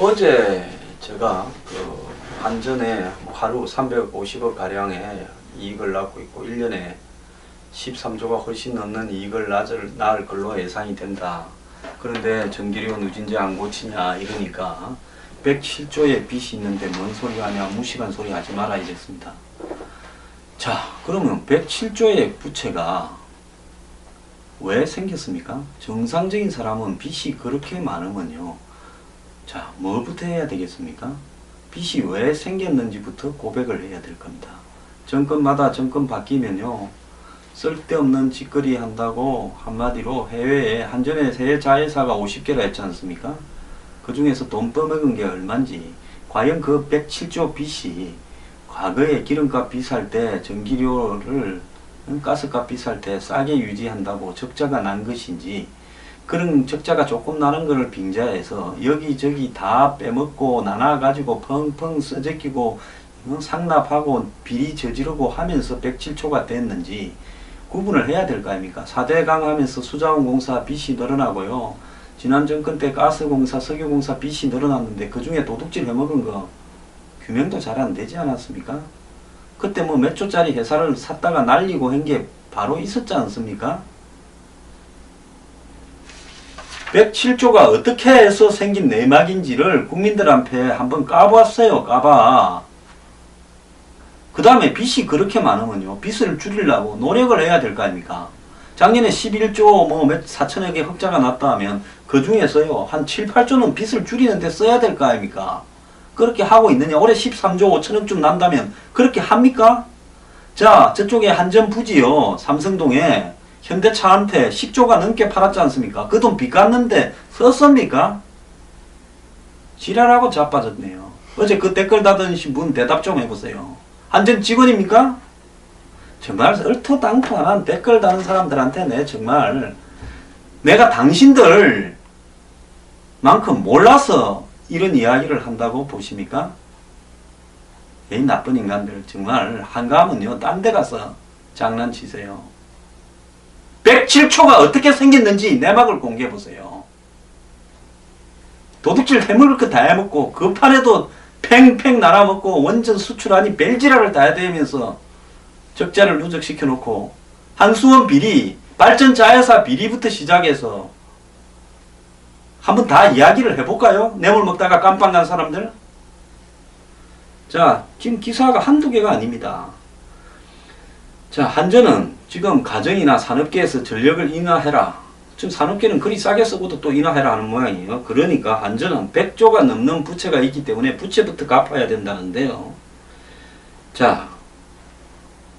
어제 제가 그 한전에 하루 350억 가량의 이익을 낳고 있고 1년에 13조가 훨씬 넘는 이익을 낳을 걸로 예상이 된다. 그런데 전기료 누진제 안 고치냐 이러니까 107조의 빚이 있는데 뭔 소리 하냐, 무식한 소리 하지 말아야 겠습니다. 자, 그러면 107조의 부채가 왜 생겼습니까? 정상적인 사람은 빚이 그렇게 많으면요, 자, 뭐부터 해야 되겠습니까? 빚이 왜 생겼는지부터 고백을 해야 될 겁니다. 정권마다 정권 바뀌면요, 쓸데없는 짓거리 한다고 한마디로 해외에 한전에 새 자회사가 50개라 했지 않습니까? 그 중에서 돈 떠먹은 게 얼만지, 과연 그 107조 빚이 과거에 기름값 비쌀 때 전기료를 가스값 비쌀 때 싸게 유지한다고 적자가 난 것인지, 그런 적자가 조금 나는 것을 빙자해서 여기저기 다 빼먹고 나눠가지고 펑펑 써제끼고 상납하고 비리 저지르고 하면서 107조가 됐는지 구분을 해야 될 거 아닙니까? 4대 강하면서 수자원공사 빚이 늘어나고요, 지난 정권 때 가스공사, 석유공사 빚이 늘어났는데 그 중에 도둑질 해먹은 거 규명도 잘 안 되지 않았습니까? 그때 뭐 몇 조짜리 회사를 샀다가 날리고 한 게 바로 있었지 않습니까? 107조가 어떻게 해서 생긴 내막인지를 국민들한테 한번 까봤어요. 까봐. 그 다음에 빚이 그렇게 많으면요, 빚을 줄이려고 노력을 해야 될 거 아닙니까? 작년에 11조 뭐 몇 4천억의 흑자가 났다 하면 그 중에서요 한 7, 8조는 빚을 줄이는데 써야 될 거 아닙니까? 그렇게 하고 있느냐? 올해 13조 5천억쯤 난다면 그렇게 합니까? 자, 저쪽에 한전 부지요, 삼성동에 현대차한테 10조가 넘게 팔았지 않습니까? 그 돈 빚 갚는데 썼습니까? 지랄하고 자빠졌네요. 어제 그 댓글 다던신 분 대답 좀 해보세요. 한전 직원입니까? 정말 얼토당토한 댓글 다는 사람들한테 정말 내가 당신들 만큼 몰라서 이런 이야기를 한다고 보십니까? 이 나쁜 인간들 정말 한가하면요 딴 데 가서 장난치세요. 107조가 어떻게 생겼는지 내막을 공개해보세요. 도둑질 해먹을 거 다 해먹고 그 판에도 팽팽 날아먹고 원전 수출 아니 벨지라를 다 해대면서 적자를 누적시켜놓고 한수원 비리, 발전자회사 비리부터 시작해서 한번 다 이야기를 해볼까요? 뇌물 먹다가 깜빵 간 사람들? 자, 지금 기사가 한두 개가 아닙니다. 자, 한전은 지금 가정이나 산업계에서 전력을 인하해라. 지금 산업계는 그리 싸게 쓰고도 또 인하해라 하는 모양이에요. 그러니까 한전은 100조가 넘는 부채가 있기 때문에 부채부터 갚아야 된다는데요. 자,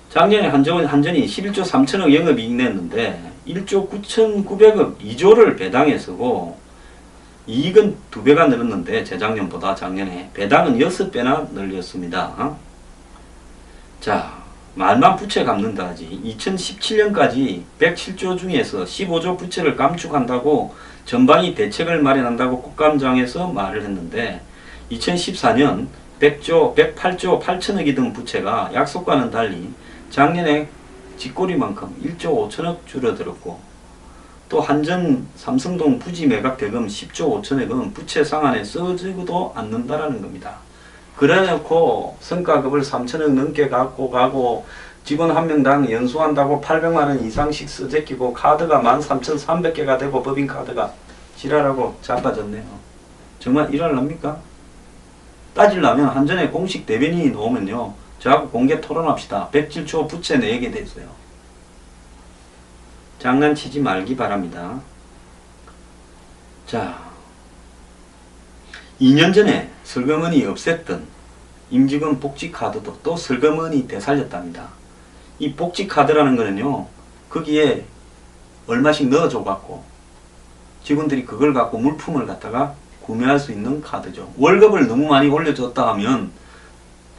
작년에 한전이 11조 3천억 영업이익 냈는데 1조 9,900억 2조를 배당에 쓰고 이익은 2배가 늘었는데 재작년보다 작년에 배당은 6배나 늘렸습니다. 자, 말만 부채 갚는다 하지 2017년까지 107조 중에서 15조 부채를 감축한다고 전방위 대책을 마련한다고 국감장에서 말을 했는데 2014년 100조, 108조 8천억이 든 부채가 약속과는 달리 작년에 쥐꼬리만큼 1조 5천억 줄어들었고, 또 한전 삼성동 부지 매각 대금 10조 5천억은 부채 상한에 써지고도 않는다라는 겁니다. 그래놓고 성과급을 3천억 넘게 갖고 가고 직원 한 명당 연수한다고 800만원 이상씩 써제끼고 카드가 13,300개가 되고 법인카드가 지랄하고 자빠졌네요. 정말 일할랍니까? 따지려면 한전에 공식 대변인이 나오면요, 저하고 공개 토론합시다. 107조 부채 내게 됐어요. 장난치지 말기 바랍니다. 자, 2년 전에 슬그머니 없앴던 임직원 복지카드도 또 슬그머니 되살렸답니다. 이 복지카드라는 거는요, 거기에 얼마씩 넣어줘 갖고 직원들이 그걸 갖고 물품을 갖다가 구매할 수 있는 카드죠. 월급을 너무 많이 올려줬다 하면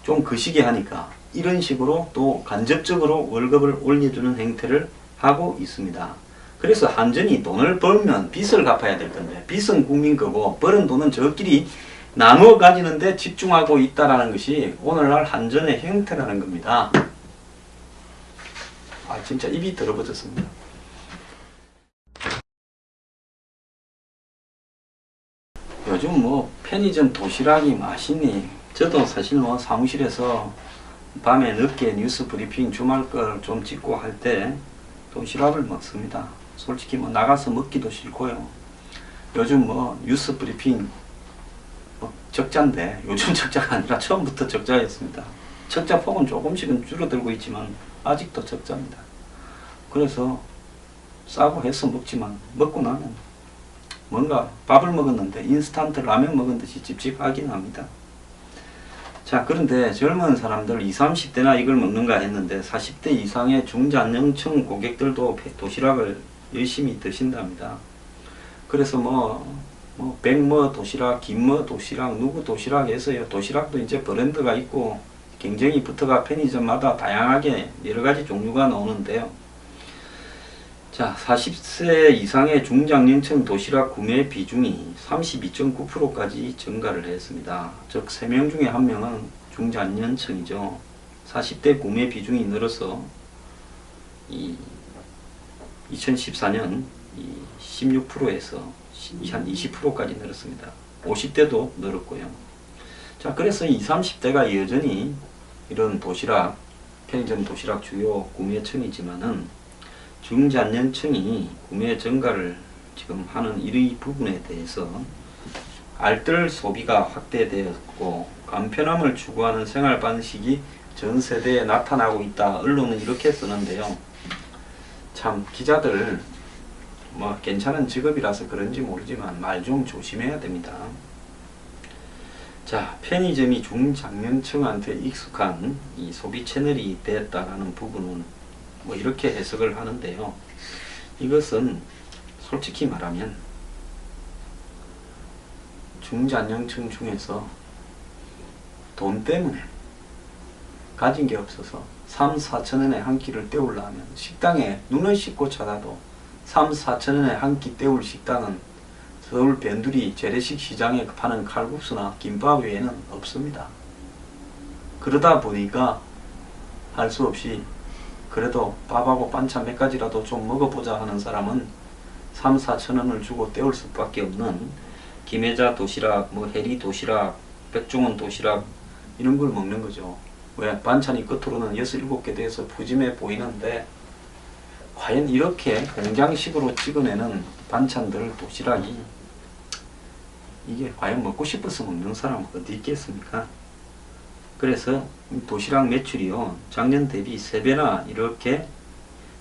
좀 거시기 하니까 이런 식으로 또 간접적으로 월급을 올려주는 행태를 하고 있습니다. 그래서 한전이 돈을 벌면 빚을 갚아야 될 건데 빚은 국민 거고 벌은 돈은 저끼리 나누어 가지는데 집중하고 있다라는 것이 오늘날 한전의 형태라는 겁니다. 아, 진짜 입이 더러워졌습니다. 요즘 뭐 편의점 도시락이 맛있니? 저도 사실 뭐 사무실에서 밤에 늦게 뉴스 브리핑 주말 걸 좀 찍고 할 때 도시락을 먹습니다. 솔직히 뭐 나가서 먹기도 싫고요. 요즘 뭐 뉴스 브리핑 뭐 적자인데, 요즘 적자가 아니라 처음부터 적자였습니다. 적자 폭은 조금씩은 줄어들고 있지만 아직도 적자입니다. 그래서 싸고 해서 먹지만 먹고 나면 뭔가 밥을 먹었는데 인스턴트 라면 먹은 듯이 찝찝하긴 합니다. 자, 그런데 젊은 사람들 20, 30대나 이걸 먹는가 했는데 40대 이상의 중장년층 고객들도 도시락을 열심히 드신답니다. 그래서 백뭐 도시락, 김뭐 도시락, 누구 도시락 해서요. 도시락도 이제 브랜드가 있고 경쟁이 붙어가 편의점마다 다양하게 여러가지 종류가 나오는데요. 자, 40세 이상의 중장년층 도시락 구매 비중이 32.9%까지 증가를 했습니다. 즉 3명 중에 1명은 중장년층이죠. 40대 구매 비중이 늘어서 2014년 16%에서 한 20%까지 늘었습니다. 50대도 늘었고요. 자, 그래서 20, 30대가 여전히 이런 도시락, 편의점 도시락 주요 구매층이지만은 중장년층이 구매 증가를 지금 하는 이 부분에 대해서 알뜰 소비가 확대되었고 간편함을 추구하는 생활 방식이 전 세대에 나타나고 있다. 언론은 이렇게 쓰는데요. 참 기자들 뭐 괜찮은 직업이라서 그런지 모르지만 말 좀 조심해야 됩니다. 자, 편의점이 중장년층한테 익숙한 이 소비 채널이 됐다라는 부분은 뭐 이렇게 해석을 하는데요. 이것은 솔직히 말하면 중장년층 중에서 돈 때문에 가진 게 없어서 3, 4천 원에 한 끼를 때우려면 식당에 눈을 씻고 찾아도 3, 4천 원에 한 끼 때울 식당은 서울 변두리 재래식 시장에 파는 칼국수나 김밥 외에는 없습니다. 그러다 보니까 할 수 없이 그래도 밥하고 반찬 몇 가지라도 좀 먹어보자 하는 사람은 3, 4천 원을 주고 때울 수밖에 없는 김혜자 도시락, 뭐 해리 도시락, 백종원 도시락 이런 걸 먹는 거죠. 왜? 반찬이 끝으로는 6, 7개 돼서 푸짐해 보이는데 과연 이렇게 공장식으로 찍어내는 반찬들 도시락이 이게 과연 먹고 싶어서 먹는 사람은 어디 있겠습니까? 그래서 도시락 매출이요 작년 대비 3배나 이렇게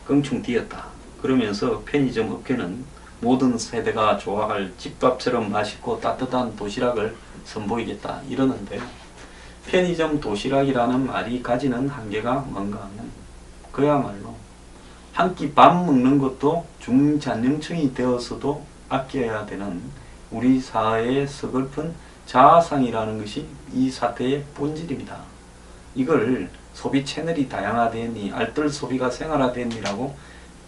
껑충 뛰었다. 그러면서 편의점 업계는 모든 세대가 좋아할 집밥처럼 맛있고 따뜻한 도시락을 선보이겠다 이러는데요. 편의점 도시락이라는 말이 가지는 한계가 뭔가 하면 그야말로 한 끼 밥 먹는 것도 중장년층이 되어서도 아껴야 되는 우리 사회의 서글픈 자아상이라는 것이 이 사태의 본질입니다. 이걸 소비 채널이 다양화되니 알뜰 소비가 생활화되니라고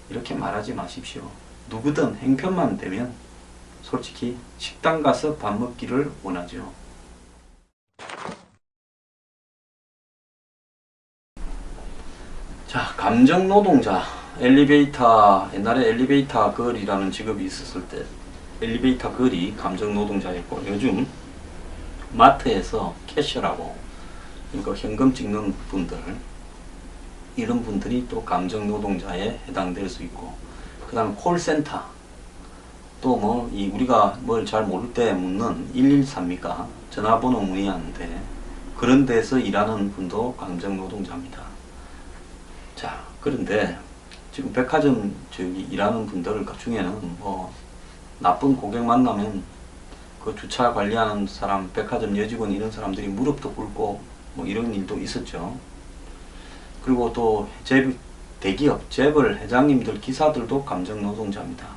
이렇게 말하지 마십시오. 누구든 행편만 되면 솔직히 식당 가서 밥 먹기를 원하죠. 자, 감정노동자, 옛날에 엘리베이터 걸이라는 직업이 있었을 때 엘리베이터 걸이 감정노동자였고 요즘 마트에서 캐셔라고 그러니까 현금 찍는 분들 이런 분들이 또 감정노동자에 해당될 수 있고 그 다음 콜센터 또 뭐 우리가 뭘 잘 모를 때 묻는 113입니까? 전화번호 문의하는데 그런 데서 일하는 분도 감정노동자입니다. 자, 그런데 지금 백화점 일하는 분들 중에는 뭐 나쁜 고객 만나면 그 주차 관리하는 사람, 백화점 여직원 이런 사람들이 무릎도 꿇고 뭐 이런 일도 있었죠. 그리고 또 대기업, 재벌, 회장님들, 기사들도 감정노동자입니다.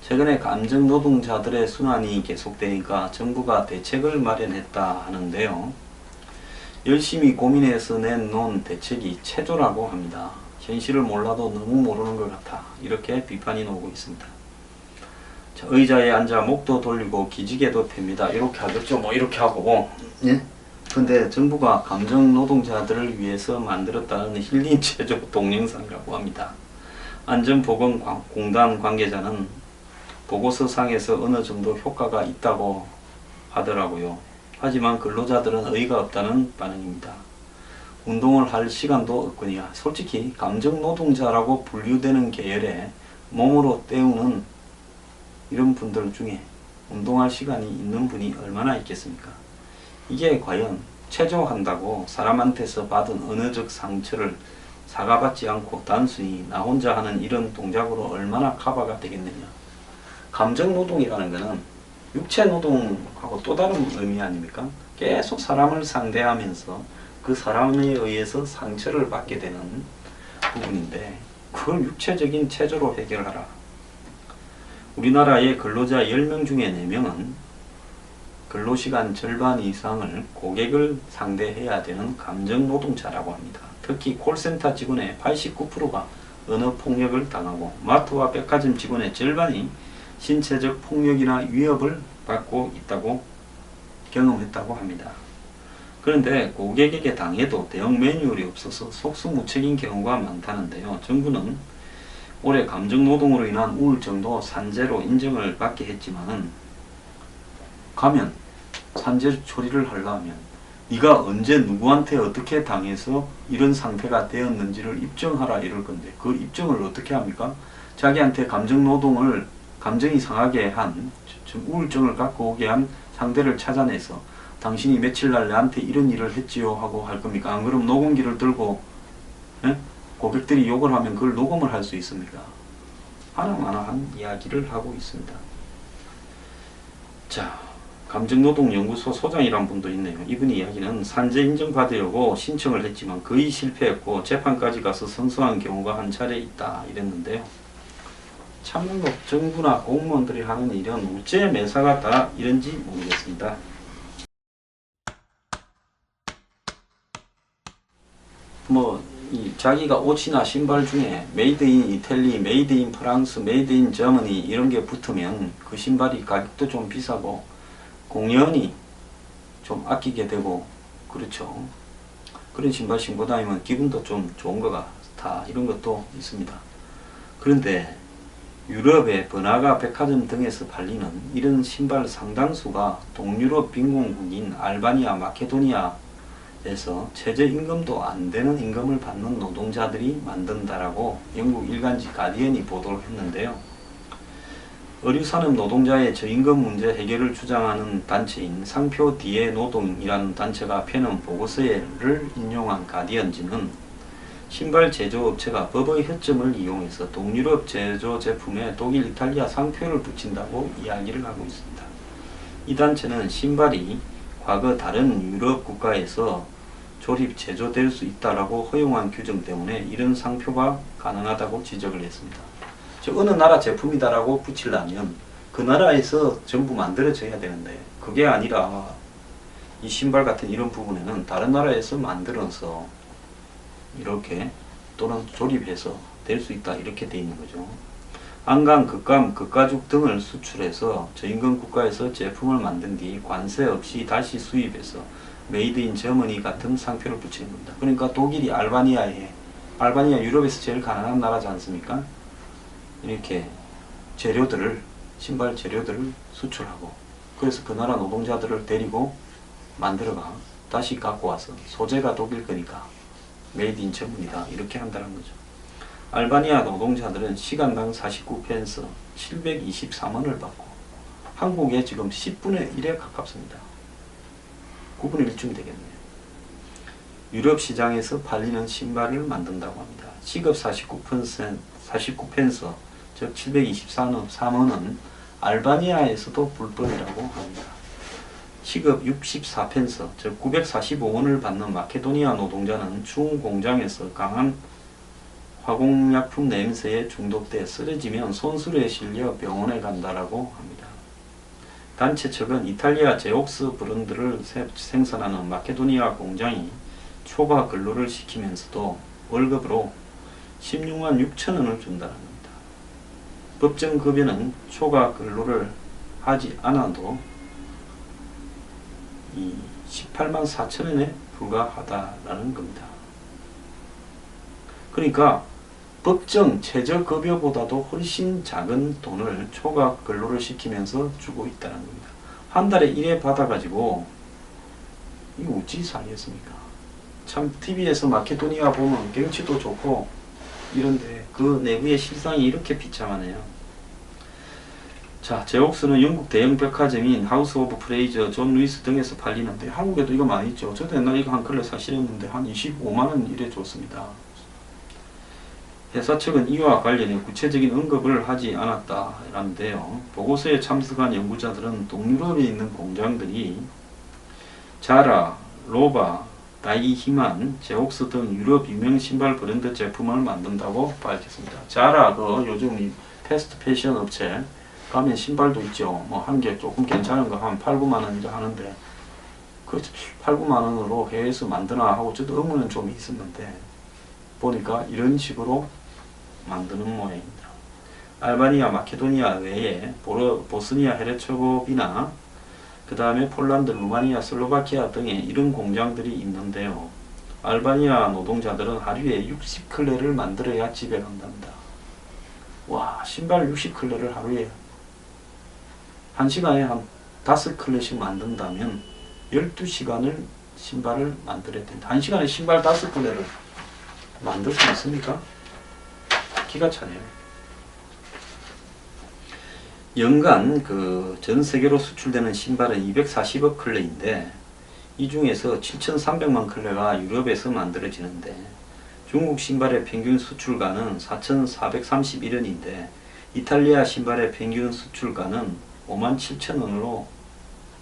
최근에 감정노동자들의 순환이 계속되니까 정부가 대책을 마련했다 하는데요. 열심히 고민해서 내놓은 대책이 체조라고 합니다. 현실을 몰라도 너무 모르는 것 같아. 이렇게 비판이 나오고 있습니다. 자, 의자에 앉아 목도 돌리고 기지개도 팹니다. 이렇게 하겠죠. 뭐 이렇게 하고. 예? 근데 정부가 감정노동자들을 위해서 만들었다는 힐링 체조 동영상이라고 합니다. 안전보건공단 관계자는 보고서상에서 어느 정도 효과가 있다고 하더라고요. 하지만 근로자들은 어이가 없다는 반응입니다. 운동을 할 시간도 없거니와 솔직히 감정노동자라고 분류되는 계열에 몸으로 때우는 이런 분들 중에 운동할 시간이 있는 분이 얼마나 있겠습니까? 이게 과연 체조한다고 사람한테서 받은 언어적 상처를 사과받지 않고 단순히 나 혼자 하는 이런 동작으로 얼마나 커버가 되겠느냐. 감정노동이라는 것은 육체노동하고 또 다른 의미 아닙니까? 계속 사람을 상대하면서 그 사람에 의해서 상처를 받게 되는 부분인데 그걸 육체적인 체조로 해결하라. 우리나라의 근로자 10명 중에 4명은 근로시간 절반 이상을 고객을 상대해야 되는 감정노동자라고 합니다. 특히 콜센터 직원의 89%가 언어폭력을 당하고 마트와 백화점 직원의 절반이 신체적 폭력이나 위협을 받고 있다고 경험했다고 합니다. 그런데 고객에게 당해도 대응 매뉴얼이 없어서 속수무책인 경우가 많다는데요. 정부는 올해 감정노동으로 인한 우울증도 산재로 인정을 받게 했지만 가면 산재 처리를 하려면 네가 언제 누구한테 어떻게 당해서 이런 상태가 되었는지를 입증하라 이럴 건데 그 입증을 어떻게 합니까? 자기한테 감정이 상하게 한 우울증을 갖고 오게 한 상대를 찾아내서 당신이 며칠 날 나한테 이런 일을 했지요 하고 할 겁니까? 안 그럼 녹음기를 들고 고객들이 욕을 하면 그걸 녹음을 할 수 있습니까? 하나하나한 이야기를 하고 있습니다. 자, 감정노동연구소 소장이란 분도 있네요. 이분이 이야기는 산재 인정받으려고 신청을 했지만 거의 실패했고 재판까지 가서 승소한 경우가 한 차례 있다 이랬는데요. 참으로 정부나 공무원들이 하는 일은 우째 매사가 다 이런지 모르겠습니다. 자기가 옷이나 신발 중에 메이드 인 이탈리, 메이드 인 프랑스, 메이드 인 저머니 이런 게 붙으면 그 신발이 가격도 좀 비싸고 공연히 좀 아끼게 되고 그렇죠. 그런 신발 신고 다니면 기분도 좀 좋은 것 같아. 이런 것도 있습니다. 그런데 유럽의 번화가 백화점 등에서 팔리는 이런 신발 상당수가 동유럽 빈곤국인 알바니아, 마케도니아에서 최저임금도 안 되는 임금을 받는 노동자들이 만든다라고 영국 일간지 가디언이 보도를 했는데요. 의류산업 노동자의 저임금 문제 해결을 주장하는 단체인 상표 뒤에 노동이라는 단체가 펴는 보고서를 인용한 가디언지는 신발 제조업체가 법의 허점을 이용해서 동유럽 제조 제품에 독일, 이탈리아 상표를 붙인다고 이야기를 하고 있습니다. 이 단체는 신발이 과거 다른 유럽 국가에서 조립 제조될 수 있다라고 허용한 규정 때문에 이런 상표가 가능하다고 지적을 했습니다. 어느 나라 제품이다라고 붙이려면 그 나라에서 전부 만들어져야 되는데 그게 아니라 이 신발 같은 이런 부분에는 다른 나라에서 만들어서 이렇게 또는 조립해서 될 수 있다 이렇게 돼 있는 거죠. 안강, 극감, 극가죽 등을 수출해서 저임금 국가에서 제품을 만든 뒤 관세 없이 다시 수입해서 메이드 인 저머니 같은 상표를 붙이는 겁니다. 그러니까 독일이 알바니아 유럽에서 제일 가난한 나라지 않습니까? 이렇게 신발 재료들을 수출하고 그래서 그 나라 노동자들을 데리고 만들어가 다시 갖고 와서 소재가 독일 거니까 메이드 인 저머니다 이렇게 한다는 거죠. 알바니아 노동자들은 시간당 49펜스 723원을 받고 한국에 지금 10분의 1에 가깝습니다. 9분의 1쯤 되겠네요. 유럽 시장에서 팔리는 신발을 만든다고 합니다. 시급 49펜스 즉 723원은 알바니아에서도 불법이라고 합니다. 시급 64펜스 즉 945원을 받는 마케도니아 노동자는 추운 공장에서 강한 화공약품 냄새에 중독돼 쓰러지면 손수레에 실려 병원에 간다라고 합니다. 단체 측은 이탈리아 제옥스 브랜드를 생산하는 마케도니아 공장이 초과 근로를 시키면서도 월급으로 16만 6천원을 준다는 겁니다. 법정 급여는 초과 근로를 하지 않아도 18만 4천원에 불과하다라는 겁니다. 그러니까 법정 최저급여보다도 훨씬 작은 돈을 초과 근로를 시키면서 주고 있다는 겁니다. 한 달에 1회 받아가지고 이거 어찌 살겠습니까? 참 TV에서 마케도니아 보면 경치도 좋고 이런데 그 내부의 실상이 이렇게 비참하네요. 자, 제옥스는 영국 대형 백화점인 하우스 오브 프레이저, 존 루이스 등에서 팔리는데 한국에도 이거 많이 있죠. 저도 옛날에 이거 한 컬러 사실했는데 한 25만원 이래 줬습니다. 회사 측은 이와 관련해 구체적인 언급을 하지 않았다라는데요. 보고서에 참석한 연구자들은 동유럽에 있는 공장들이 자라, 로바, 다이히만, 제옥스 등 유럽 유명 신발 브랜드 제품을 만든다고 밝혔습니다. 자라, 그 요즘 패스트 패션 업체 가면 신발도 있죠. 뭐 한 개 조금 괜찮은 거 한 8, 9만 원 이래 하는데 그 8, 9만 원으로 해외에서 만드나 하고 저도 의문은 좀 있었는데 보니까 이런 식으로 만드는 모양입니다. 알바니아, 마케도니아 외에 보스니아 헤르체고비나 그 다음에 폴란드, 루마니아, 슬로바키아 등에 이런 공장들이 있는데요. 알바니아 노동자들은 하루에 60클레를 만들어야 집에 간답니다. 와, 신발 60클레를 하루에 1시간에 한 5클레씩 만든다면 12시간을 신발을 만들어야 된다. 1시간에 신발 5클레를 만들 수 있습니까? 기가 차네요. 연간 전 세계로 수출되는 신발은 240억 클레인데 이 중에서 7,300만 클레가 유럽에서 만들어지는데 중국 신발의 평균 수출가는 4,431원인데 이탈리아 신발의 평균 수출가는 57,000원으로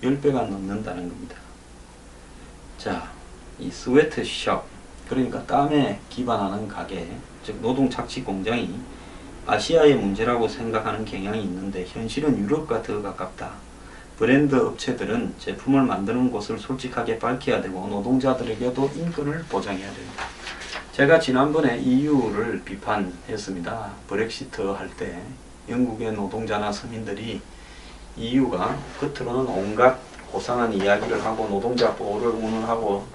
10배가 넘는다는 겁니다. 자, 이 스웨트숍, 그러니까 땀에 기반하는 가게, 즉 노동 착취 공장이 아시아의 문제라고 생각하는 경향이 있는데 현실은 유럽과 더 가깝다. 브랜드 업체들은 제품을 만드는 곳을 솔직하게 밝혀야 되고 노동자들에게도 인권을 보장해야 됩니다. 제가 지난번에 EU를 비판했습니다. 브렉시트 할 때 영국의 노동자나 서민들이 EU가 겉으로는 온갖 고상한 이야기를 하고 노동자 보호를 운운하고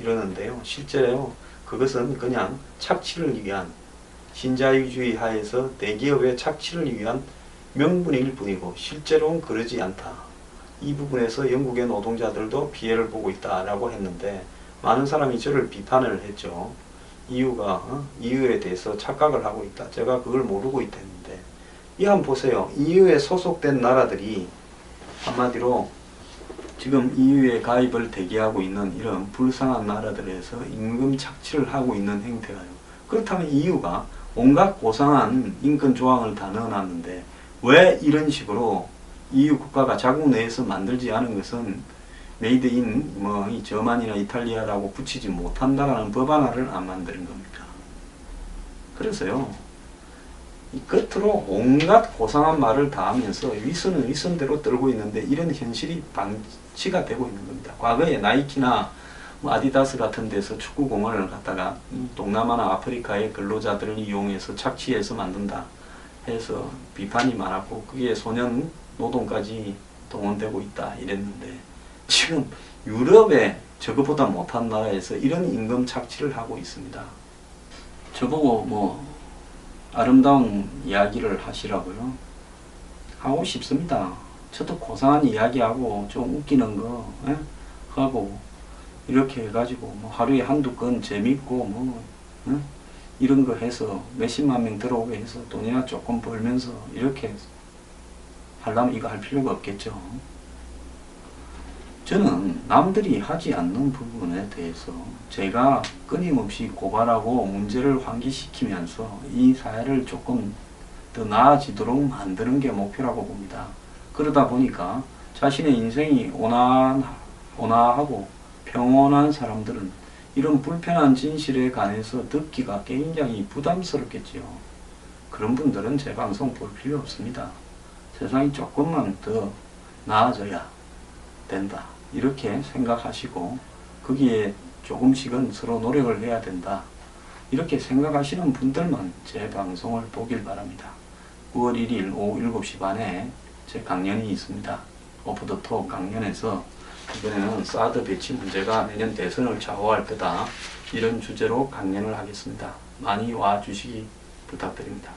이러는데요. 실제로 그것은 그냥 착취를 위한 신자유주의 하에서 대기업의 착취를 위한 명분일 뿐이고 실제로는 그러지 않다. 이 부분에서 영국의 노동자들도 피해를 보고 있다라고 했는데 많은 사람이 저를 비판을 했죠. EU가 EU에 대해서 착각을 하고 있다. 제가 그걸 모르고 있다는데 이 한번 보세요. EU에 소속된 나라들이 한마디로 지금 EU에 가입을 대기하고 있는 이런 불쌍한 나라들에서 임금 착취를 하고 있는 행태가요. 그렇다면 EU가 온갖 고상한 인권 조항을 다 넣어놨는데 왜 이런 식으로 EU 국가가 자국 내에서 만들지 않은 것은 메이드 인 이 저만이나 이탈리아라고 붙이지 못한다라는 법안을 안 만드는 겁니까? 그래서요. 이 끝으로 온갖 고상한 말을 다 하면서 위선은 위선대로 떨고 있는데 이런 현실이 방치가 되고 있는 겁니다. 과거에 나이키나 아디다스 같은 데서 축구공을 갖다가 동남아나 아프리카의 근로자들을 이용해서 착취해서 만든다 해서 비판이 많았고 그게 소년 노동까지 동원되고 있다 이랬는데 지금 유럽의 저것보다 못한 나라에서 이런 임금 착취를 하고 있습니다. 저보고 아름다운 이야기를 하시라고요? 하고 싶습니다. 저도 고상한 이야기하고 좀 웃기는 거 하고 이렇게 해가지고 하루에 한두 건 재밌고 이런 거 해서 몇십만 명 들어오게 해서 돈이나 조금 벌면서 이렇게 하려면 이거 할 필요가 없겠죠. 저는 남들이 하지 않는 부분에 대해서 제가 끊임없이 고발하고 문제를 환기시키면서 이 사회를 조금 더 나아지도록 만드는 게 목표라고 봅니다. 그러다 보니까 자신의 인생이 온화하고 평온한 사람들은 이런 불편한 진실에 관해서 듣기가 굉장히 부담스럽겠지요. 그런 분들은 제 방송 볼 필요 없습니다. 세상이 조금만 더 나아져야 된다. 이렇게 생각하시고 거기에 조금씩은 서로 노력을 해야 된다. 이렇게 생각하시는 분들만 제 방송을 보길 바랍니다. 9월 1일 오후 7시 반에 제 강연이 있습니다. 오프 더 톡 강연에서 이번에는 사드 배치 문제가 내년 대선을 좌우할 거다. 이런 주제로 강연을 하겠습니다. 많이 와주시기 부탁드립니다.